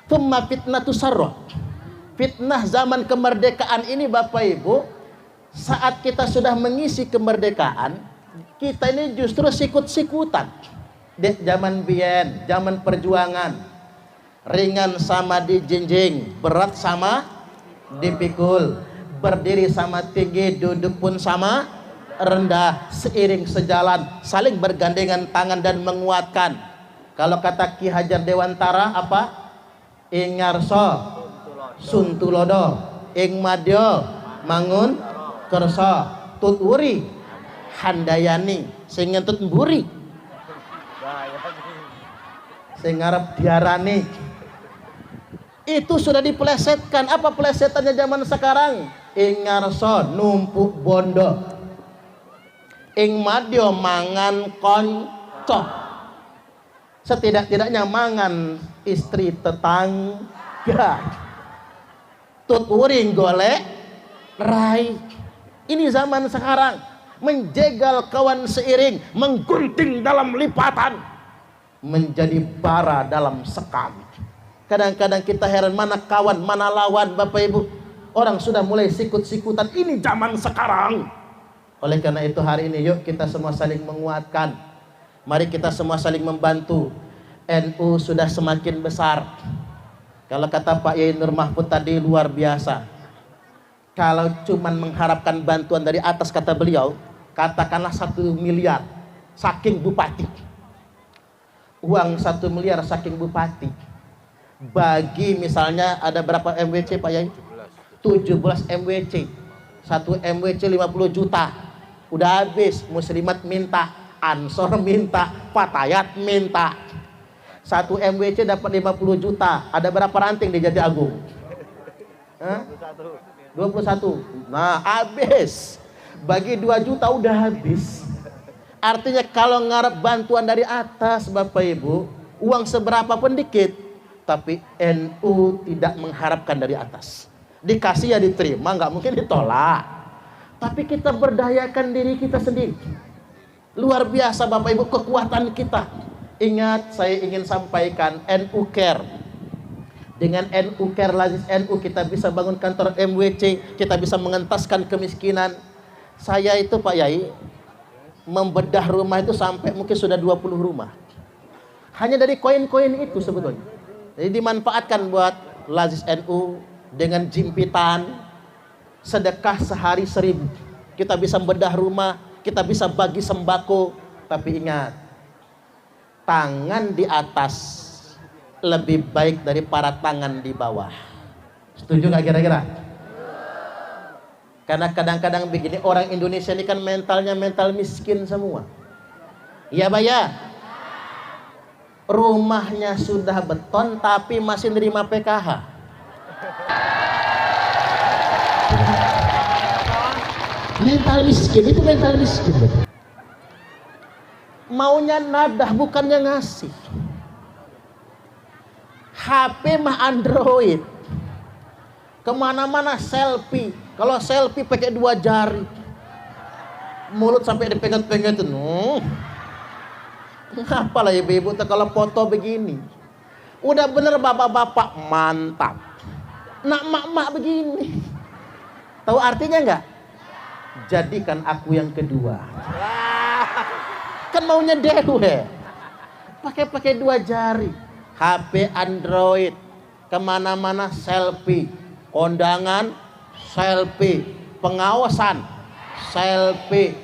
Thumma fitnatu sarra. Fitnah zaman kemerdekaan ini Bapak Ibu, saat kita sudah mengisi kemerdekaan, kita ini justru sikut-sikutan. Di zaman biyen, zaman perjuangan, ringan sama dijinjing, berat sama dipikul, berdiri sama tinggi, duduk pun sama rendah, seiring sejalan, saling bergandengan tangan dan menguatkan. Kalau kata Ki Hajar Dewantara apa? Ingarso suntulodo ing madya mangun kersa tutwuri handayani sing ngentut mburi sing ngarep diarani. Itu sudah dipelesetkan. Apa pelesetannya zaman sekarang? Ing ngarsa numpuk bondo, ing madya mangan konco, setidak-tidaknya mangan istri tetangga, tut uring golek rai. Ini zaman sekarang, menjegal kawan seiring, menggunting dalam lipatan, menjadi bara dalam sekam. Kadang-kadang kita heran, mana kawan, mana lawan Bapak Ibu. Orang sudah mulai sikut-sikutan. Ini zaman sekarang. Oleh karena itu hari ini yuk kita semua saling menguatkan. Mari kita semua saling membantu. NU sudah semakin besar. Kalau kata Pak Yai Nur Mahfud tadi luar biasa. Kalau cuman mengharapkan bantuan dari atas, kata beliau, katakanlah 1 miliar saking bupati. Uang 1 miliar saking bupati. Bagi misalnya ada berapa MWC Pak Yai? 17 MWC. 1 MWC 50 juta. Udah habis. Muslimat minta, Ansor minta, Fatayat minta. 1 MWC dapat 50 juta. Ada berapa ranting di Jati Agung? 21. Nah, habis. Bagi 2 juta udah habis. Artinya kalau ngarep bantuan dari atas Bapak Ibu, uang seberapa pun dikit, tapi NU tidak mengharapkan dari atas. Dikasih ya diterima, nggak mungkin ditolak. Tapi kita berdayakan diri kita sendiri. Luar biasa Bapak Ibu kekuatan kita. Ingat, saya ingin sampaikan NU Care. Dengan NU Care, Lazis NU, kita bisa bangun kantor MWC, kita bisa mengentaskan kemiskinan. Saya itu Pak Yai membedah rumah itu sampai mungkin sudah 20 rumah. Hanya dari koin-koin itu sebetulnya. Jadi dimanfaatkan buat Lazis NU dengan jimpitan, sedekah sehari 1000. Kita bisa membedah rumah, kita bisa bagi sembako. Tapi ingat, tangan di atas lebih baik dari para tangan di bawah. Setuju nggak kira-kira? Karena kadang-kadang begini, orang Indonesia ini kan mentalnya mental miskin semua. Iya Pak ya? Rumahnya sudah beton tapi masih nerima PKH. Mental miskin, itu mental miskin. Maunya nadah bukannya ngasih. HP mah Android, kemana-mana selfie. Kalau selfie pakai 2 jari, mulut sampai dipegang-pegang. Apalah ibu-ibu kalau foto begini. Udah bener bapak-bapak mantap. Nak mak-mak begini. Tahu artinya nggak? Jadikan aku yang kedua. Kan maunya dewe. Pakai 2 jari. HP Android, kemana-mana selfie, kondangan selfie, pengawasan selfie,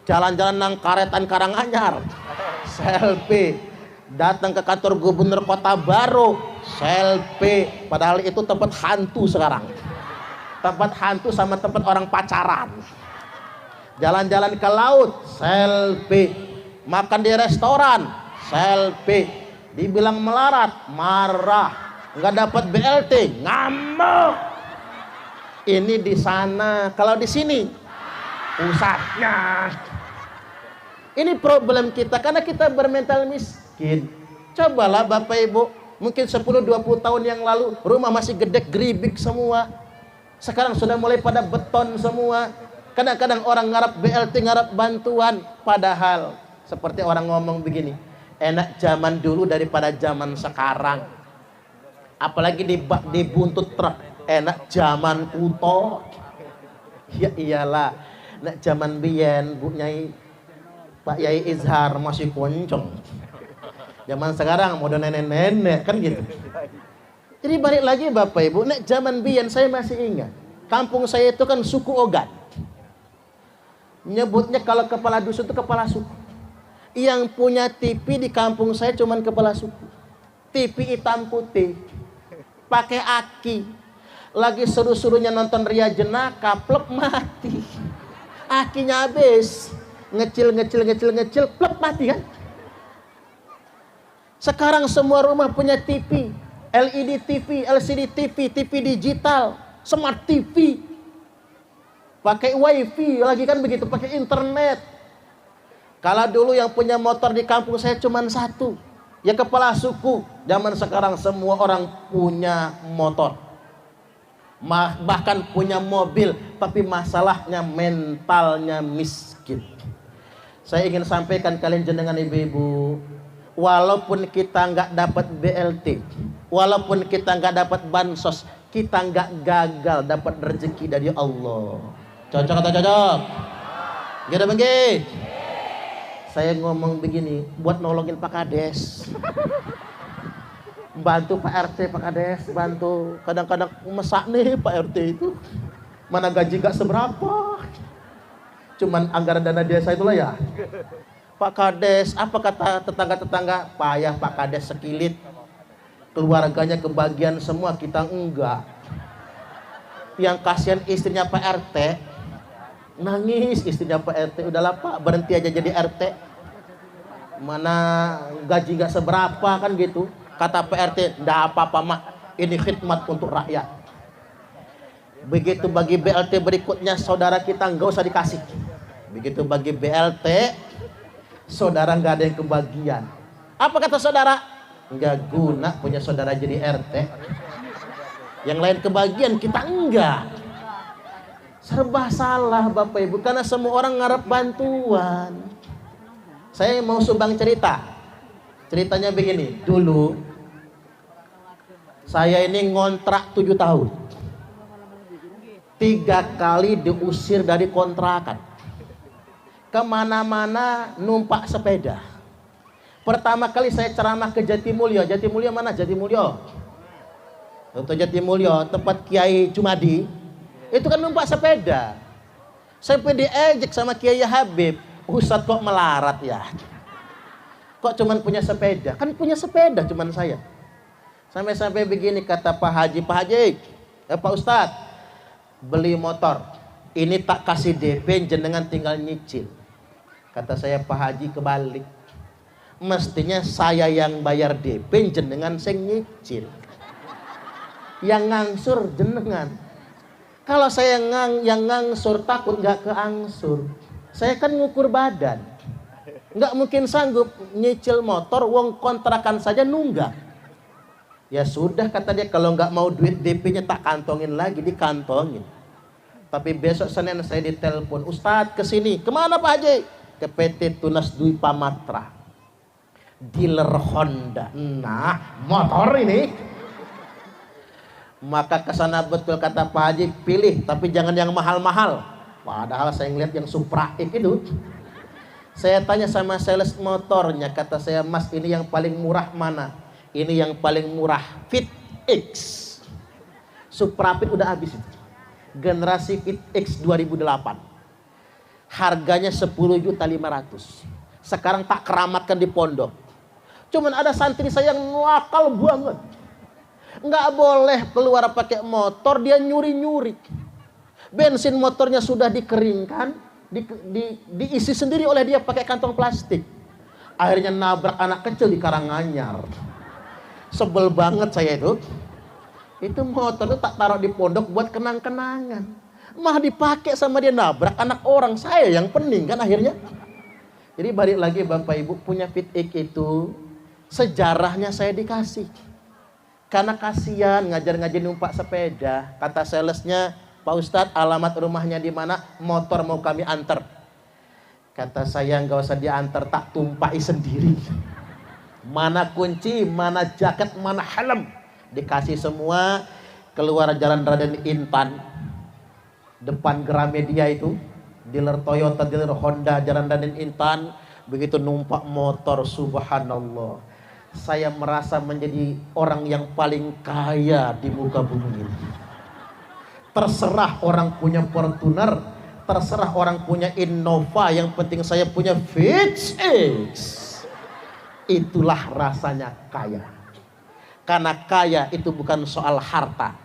jalan-jalan nang Karetan Karanganyar selfie, datang ke kantor gubernur kota baru selfie. Padahal itu tempat hantu sekarang, tempat hantu sama tempat orang pacaran. Jalan-jalan ke laut selfie, makan di restoran selfie. Dibilang melarat, marah, nggak dapat BLT, ngamuk. Ini di sana, kalau di sini pusatnya. Ini problem kita karena kita bermental miskin. Cobalah Bapak Ibu, mungkin 10-20 tahun yang lalu rumah masih gede geribik semua. Sekarang sudah mulai pada beton semua. Kadang-kadang orang ngarap BLT, ngarap bantuan, padahal seperti orang ngomong begini, enak zaman dulu daripada zaman sekarang. apalagi di buntut truk. Enak zaman kuto. Ya iyalah, nek zaman biyen Bu Nyai Pak Yai Izhar masih koncong. Zaman sekarang mau nenek-nenek kan gitu. Jadi balik lagi Bapak Ibu, nek zaman biyen saya masih ingat. Kampung saya itu kan suku Ogan. Nyebutnya kalau kepala dusun itu kepala suku. Yang punya TV di kampung saya cuman kepala suku. TV hitam putih. Pakai aki. Lagi seru-serunya nonton Ria Jenaka, plep mati. Akinya habis. Ngecil, plep mati kan. Sekarang semua rumah punya TV. LED TV, LCD TV, TV digital, smart TV. Pakai wifi lagi kan begitu, pakai internet. Kalau dulu yang punya motor di kampung saya cuma satu, ya kepala suku. Zaman sekarang semua orang punya motor, bahkan punya mobil, tapi masalahnya mentalnya miskin. Saya ingin sampaikan kalian jenengan ibu-ibu, walaupun kita nggak dapat BLT, walaupun kita nggak dapat bansos, kita nggak gagal dapat rezeki dari Allah. Cocok atau cocok? Gede bangke. Saya ngomong begini buat nolongin Pak Kades. Bantu Pak RT, Pak Kades, bantu. Kadang-kadang mesak nih Pak RT itu. Mana gaji gak seberapa. Cuman anggaran dana desa itulah ya. Pak Kades, apa kata tetangga-tetangga? Payah Pak Kades sekilit. Keluarganya kebagian semua, kita enggak. Yang kasihan istrinya Pak RT, nangis istrinya Pak RT. Udahlah Pak, berhenti aja jadi RT. Mana gaji gak seberapa kan gitu. Kata Pak RT, ndak apa-apa mak, ini khidmat untuk rakyat. Begitu bagi BLT berikutnya, saudara kita nggak usah dikasih. Begitu bagi BLT, saudara nggak ada yang kebagian. Apa kata saudara? Nggak guna punya saudara jadi RT. Yang lain kebagian, kita enggak. Serba salah Bapak Ibu, karena semua orang ngarep bantuan. Saya mau sumbang cerita. Ceritanya begini, dulu saya ini ngontrak 7 tahun. 3 kali diusir dari kontrakan. Kemana-mana numpak sepeda. Pertama kali saya ceramah ke Jatimulyo. Jatimulyo mana? Jatimulyo. Untuk Jatimulyo, tempat Kiai Jumadi. Itu kan numpak sepeda. Saya diejek sama Kiai Habib. Ustadz kok melarat ya? Kok cuman punya sepeda? Kan punya sepeda cuman saya. Sampai-sampai begini kata Pak Haji. Pak Haji, Pak Ustadz, beli motor. Ini tak kasih DP, jenengan tinggal nyicil. Kata saya, Pak Haji kebalik. Mestinya saya yang bayar DP, jenengan sing nyicil. Yang ngangsur jenengan. Kalau saya yang ngangsur takut nggak keangsur. Saya kan ngukur badan. Nggak mungkin sanggup nyicil motor, wong kontrakan saja nunggak. Ya sudah kata dia, kalau nggak mau duit DP-nya tak kantongin lagi, dikantongin. Tapi besok Senin saya ditelepon, Ustadz kesini. Kemana Pak Haji? Ke PT Tunas Dwi Pamatra. Dealer Honda. Nah, motor ini. Maka kesana betul kata Pak Haji, pilih tapi jangan yang mahal-mahal. Padahal saya ngeliat yang Supra X itu. Saya tanya sama sales motornya, kata saya, Mas ini yang paling murah mana? Ini yang paling murah, Fit X. Supra Fit udah habis itu. Generasi Fit X 2008. Harganya 10.500.000. Sekarang tak keramatkan di pondok. Cuman ada santri saya yang nakal banget. Nggak boleh keluar pakai motor, dia nyuri-nyuri. Bensin motornya sudah dikeringkan, diisi sendiri oleh dia pakai kantong plastik. Akhirnya nabrak anak kecil di Karanganyar. Sebel banget saya itu. Itu motor itu tak taruh di pondok buat kenang-kenangan. Mah dipakai sama dia, nabrak anak orang. Saya yang pening kan akhirnya. Jadi balik lagi Bapak Ibu, punya Fit X itu sejarahnya saya dikasih. Karena kasihan ngajar-ngajar numpak sepeda. Kata salesnya, Pak Ustadz alamat rumahnya di mana? Motor mau kami antar. Kata saya, nggak usah diantar, tak tumpai sendiri. Mana kunci, mana jaket, mana helm. Dikasih semua, keluar jalan Raden Intan, depan Gramedia itu, dealer Toyota, dealer Honda, jalan Raden Intan. Begitu numpak motor, subhanallah, saya merasa menjadi orang yang paling kaya di muka bumi ini. Terserah orang punya Fortuner, terserah orang punya Innova, yang penting saya punya Fitch X. Itulah rasanya kaya. Karena kaya itu bukan soal harta,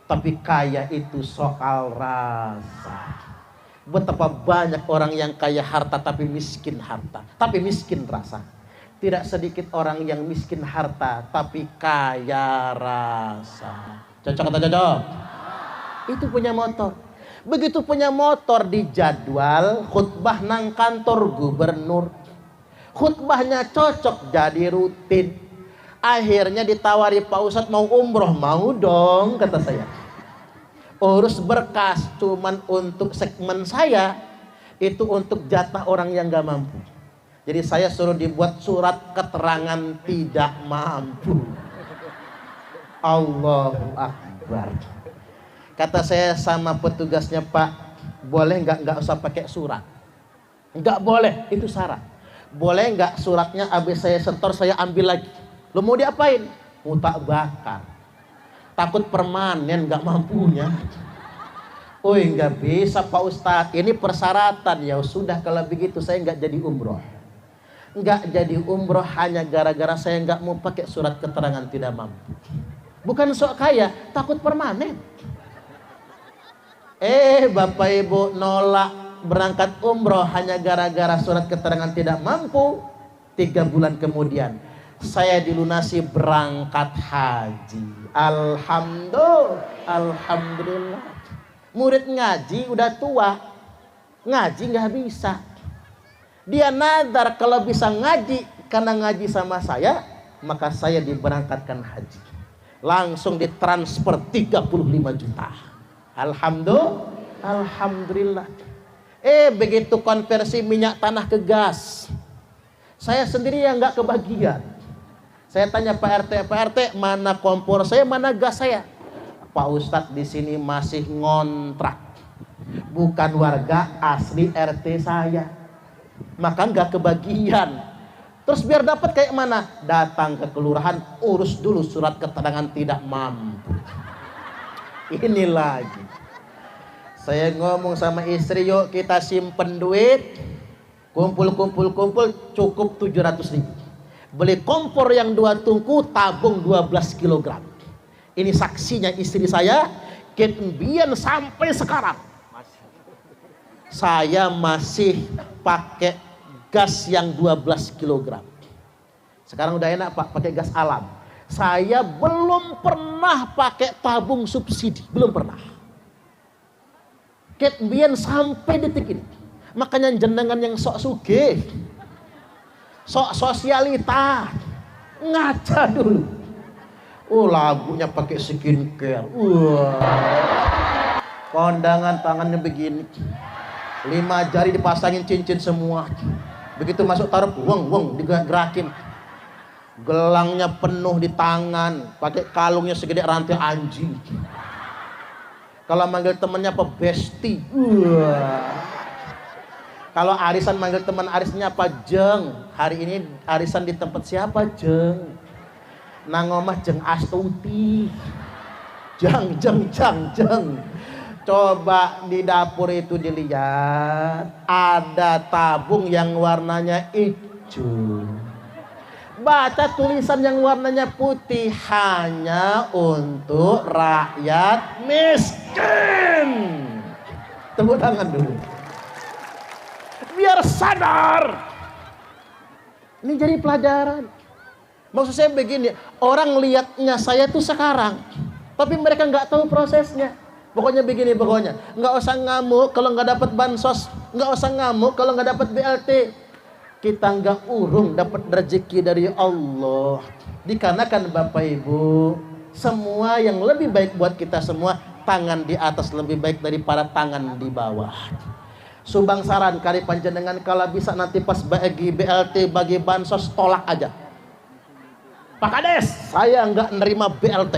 tapi kaya itu soal rasa. Betapa banyak orang yang kaya harta tapi miskin harta, tapi miskin rasa. Tidak sedikit orang yang miskin harta tapi kaya rasa. Cocok atau cocok? Itu punya motor. Begitu punya motor, dijadwal khutbah nang kantor gubernur. Khutbahnya cocok jadi rutin. Akhirnya ditawari Pak Ustadz mau umroh. Mau dong, kata saya. Urus berkas cuman untuk segmen saya, itu untuk jatah orang yang gak mampu. Jadi saya suruh dibuat surat keterangan tidak mampu. Allahu Akbar. Kata saya sama petugasnya, Pak, boleh nggak usah pakai surat? Nggak boleh, itu syarat. Boleh nggak suratnya habis saya setor saya ambil lagi? Lo mau diapain? Mau tak bakar. Takut permanen nggak mampunya. Oi, nggak bisa Pak Ustadz, ini persyaratan. Ya sudah, kalau begitu saya nggak jadi umroh. Nggak jadi umroh hanya gara-gara saya nggak mau pakai surat keterangan tidak mampu. Bukan sok kaya, takut permanen. Bapak Ibu nolak berangkat umroh hanya gara-gara surat keterangan tidak mampu. 3 bulan kemudian saya dilunasi berangkat haji. Alhamdulillah. Murid ngaji udah tua, ngaji nggak bisa. Dia nadar kalau bisa ngaji, karena ngaji sama saya, maka saya diberangkatkan haji. Langsung ditransfer 35 juta. Alhamdulillah. Begitu konversi minyak tanah ke gas, saya sendiri yang nggak kebagian. Saya tanya Pak RT, mana kompor saya, mana gas saya? Pak Ustadz di sini masih ngontrak, bukan warga asli RT saya, maka nggak kebagian. Terus biar dapat kayak mana? Datang ke kelurahan, urus dulu surat keterangan tidak mampu. Ini lagi. Saya ngomong sama istri, yuk kita simpen duit, kumpul, cukup 700.000. Beli kompor yang 2 tungku, tabung 12 kg. Ini saksinya istri saya, kemudian sampai sekarang saya masih pakai gas yang 12 kg. Sekarang udah enak Pak, pakai gas alam. Saya belum pernah pakai tabung subsidi, belum pernah. Kemudian sampai detik ini, makanya jenengan yang sok sugih, sok sosialita, ngaca dulu. Lagunya pakai skincare. Kondangan tangannya begini, 5 jari dipasangin cincin semua. Begitu masuk taruh, weng digerakin. Gelangnya penuh di tangan, pakai kalungnya segede rantai anjing. Kalau manggil temennya apa? Besti. Kalau arisan manggil teman arisnya apa? Jeng. Hari ini arisan di tempat siapa? Jeng. Nang omah Jeng Astuti. Jeng. Coba di dapur itu dilihat, ada tabung yang warnanya hijau. Baca tulisan yang warnanya putih, hanya untuk rakyat miskin. Tepuk tangan dulu. Biar sadar. Ini jadi pelajaran. Maksud saya begini, orang lihatnya saya tuh sekarang, tapi mereka nggak tahu prosesnya. Pokoknya begini, nggak usah ngamuk kalau nggak dapat bansos, nggak usah ngamuk kalau nggak dapat BLT. Kita nggak urung dapat rezeki dari Allah. Dikarenakan Bapak Ibu, semua yang lebih baik buat kita semua, tangan di atas lebih baik daripada tangan di bawah. Sumbang saran kali panjenengan, kalau bisa nanti pas bagi BLT, bagi bansos, tolak aja. Pak Kades, saya nggak nerima BLT.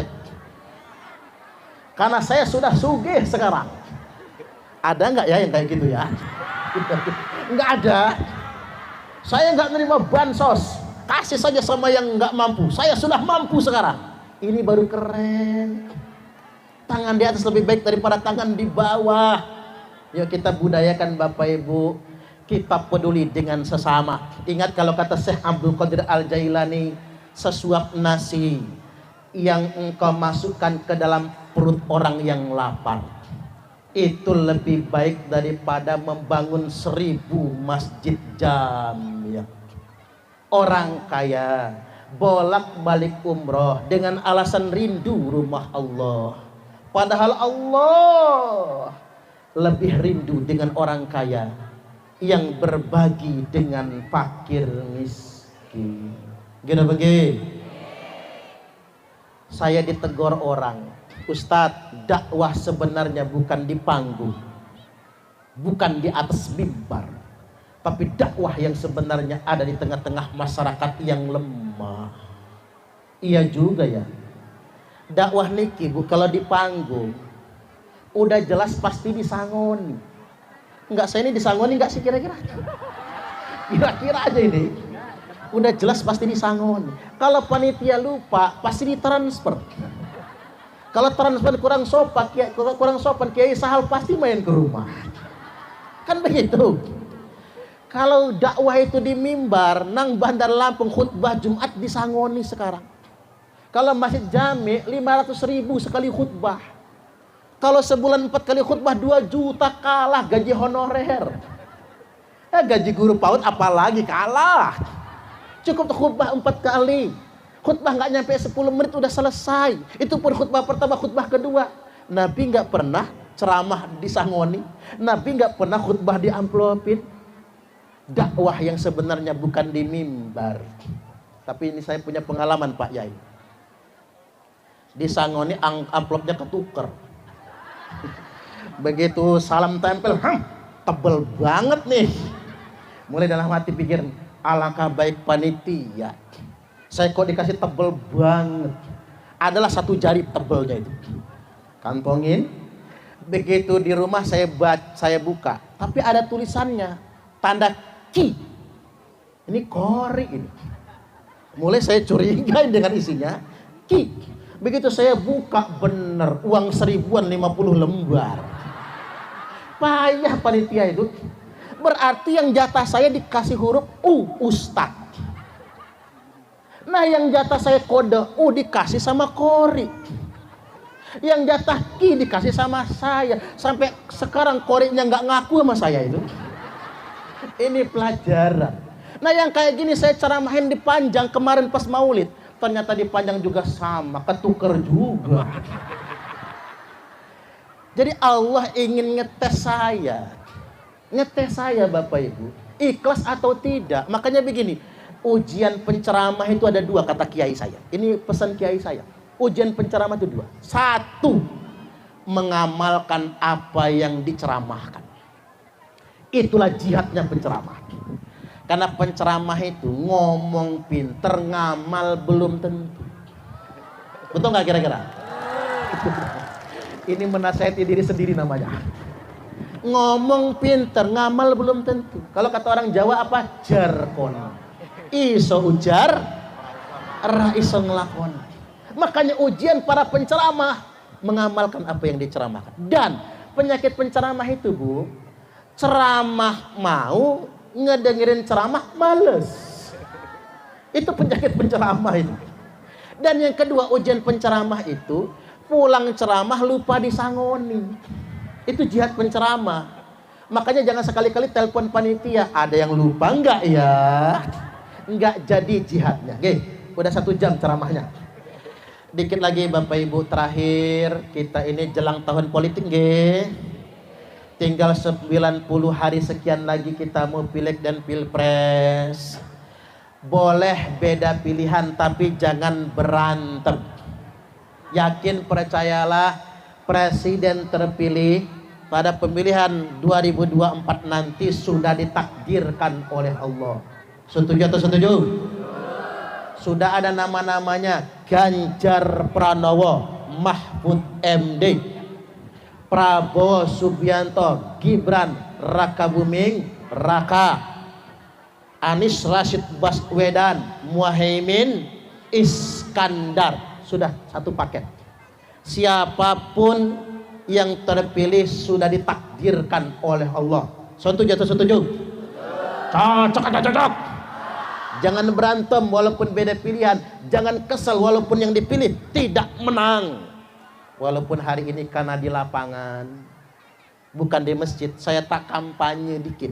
Karena saya sudah sugih sekarang. Ada nggak ya yang kayak gitu ya? Nggak ada. Saya nggak nerima bansos. Kasih saja sama yang nggak mampu. Saya sudah mampu sekarang. Ini baru keren. Tangan di atas lebih baik daripada tangan di bawah. Yuk kita budayakan Bapak Ibu. Kita peduli dengan sesama. Ingat kalau kata Syekh Abdul Qadir Al-Jailani, sesuap nasi yang engkau masukkan ke dalam perut orang yang lapar itu lebih baik daripada membangun 1000 masjid jamiah. Orang kaya bolak-balik umroh dengan alasan rindu rumah Allah, padahal Allah lebih rindu dengan orang kaya yang berbagi dengan fakir miskin. Gini begini, saya ditegur orang, Ustadz, dakwah sebenarnya bukan di panggung, bukan di atas mimbar, tapi dakwah yang sebenarnya ada di tengah-tengah masyarakat yang lemah. Iya juga ya. Dakwah niki bu, kalau di panggung udah jelas pasti disangoni. Enggak, saya ini disangoni enggak sih kira-kira? Kira-kira aja ini. Udah jelas pasti disangoni. Kalau panitia lupa pasti ditransfer. Kalau transfer kurang sopan, Kiai Sahal pasti main ke rumah. Kan begitu. Kalau dakwah itu di mimbar, nang Bandar Lampung khutbah Jumat disangoni sekarang. Kalau Masjid Jami 500.000 sekali khutbah. Kalau sebulan 4 kali khutbah 2 juta kalah gaji honorer. Gaji guru PAUD apalagi kalah. Cukup khutbah 4 kali. Khutbah nggak nyampe 10 menit udah selesai. Itu pun khutbah pertama, khutbah kedua. Nabi nggak pernah ceramah disangoni. Nabi nggak pernah khutbah diamplopin. Dakwah yang sebenarnya bukan di mimbar. Tapi ini saya punya pengalaman Pak Yai. Disangoni amplopnya ketuker. Begitu salam tempel, tebel banget nih. Mulai dalam hati pikir, alangkah baik panitia. Saya kok dikasih tebel banget. Adalah 1 jari tebelnya itu. Kantongin. Begitu di rumah saya buka. Tapi ada tulisannya. Tanda ki. Ini kori ini. Mulai saya curiga dengan isinya. Ki. Begitu saya buka bener. Uang 1000-an 50 lembar. Payah panitia itu. Berarti yang jatah saya dikasih huruf U, Ustad. Nah yang jatah saya kode U dikasih sama Kori. Yang jatah Ki dikasih sama saya. Sampai sekarang Korinya nggak ngaku sama saya itu. Ini pelajaran. Nah yang kayak gini saya ceramahin di Panjang kemarin pas Maulid. Ternyata di Panjang juga sama, ketuker juga. Jadi Allah ingin ngetes saya. Ngetes saya Bapak Ibu, ikhlas atau tidak. Makanya begini, ujian penceramah itu ada 2 kata kiai saya. Ini pesan kiai saya. Ujian penceramah itu 2. 1, mengamalkan apa yang diceramahkan. Itulah jihadnya penceramah. Karena penceramah itu ngomong pinter, ngamal belum tentu. Betul nggak kira-kira? Ini menasihati diri sendiri namanya. Ngomong pinter, ngamal belum tentu. Kalau kata orang Jawa apa? Jarkon. Iso ujar, ra iso ngelakon. Makanya ujian para penceramah mengamalkan apa yang diceramahkan. Dan penyakit penceramah itu Bu, ceramah mau, ngedengerin ceramah males. Itu penyakit penceramah itu. Dan yang kedua, ujian penceramah itu pulang ceramah lupa disangoni. Itu jihad penceramah. Makanya jangan sekali-kali telepon panitia, ada yang lupa enggak ya? Enggak jadi jihadnya. Oke, udah 1 jam ceramahnya. Dikit lagi Bapak Ibu, terakhir kita ini jelang tahun politik nggih. Tinggal 90 hari sekian lagi kita mau pileg dan pilpres. Boleh beda pilihan tapi jangan berantem. Yakin percayalah presiden terpilih pada pemilihan 2024 nanti sudah ditakdirkan oleh Allah. Setuju atau setuju? Sudah ada nama-namanya. Ganjar Pranowo, Mahfud MD, Prabowo Subianto, Gibran Rakabuming Raka, Anies Rashid Baswedan, Muhaimin Iskandar. Sudah satu paket. Siapapun yang terpilih sudah ditakdirkan oleh Allah. Setuju atau setuju? Cocok. Jangan berantem walaupun beda pilihan. Jangan kesal walaupun yang dipilih tidak menang. Walaupun hari ini karena di lapangan, bukan di masjid, saya tak kampanye dikit.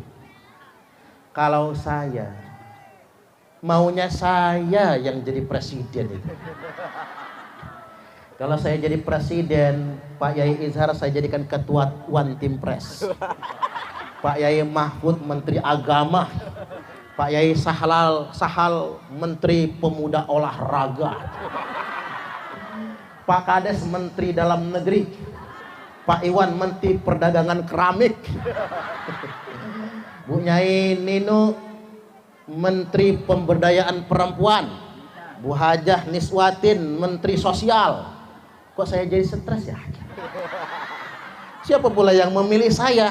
Kalau saya, maunya saya yang jadi presiden itu. Kalau saya jadi presiden, Pak Yai Izhar saya jadikan ketua One Team Press. Pak Yai Mahfud Menteri Agama. Pak Yai Sahal Menteri Pemuda Olahraga. Pak Kades Menteri Dalam Negeri. Pak Iwan Menteri Perdagangan Keramik. Bu Nyai Nino Menteri Pemberdayaan Perempuan. Bu Hajah Niswatin Menteri Sosial. Kok saya jadi stres ya? Siapa pula yang memilih saya?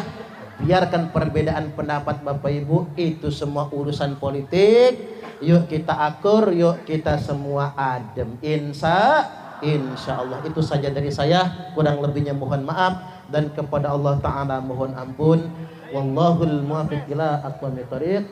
Biarkan perbedaan pendapat Bapak Ibu, itu semua urusan politik. Yuk kita akur, yuk kita semua adem. Insya Allah. Itu saja dari saya. Kurang lebihnya mohon maaf, dan kepada Allah Ta'ala mohon ampun. Wallahul muwaffiq ila aqwamit thoriq.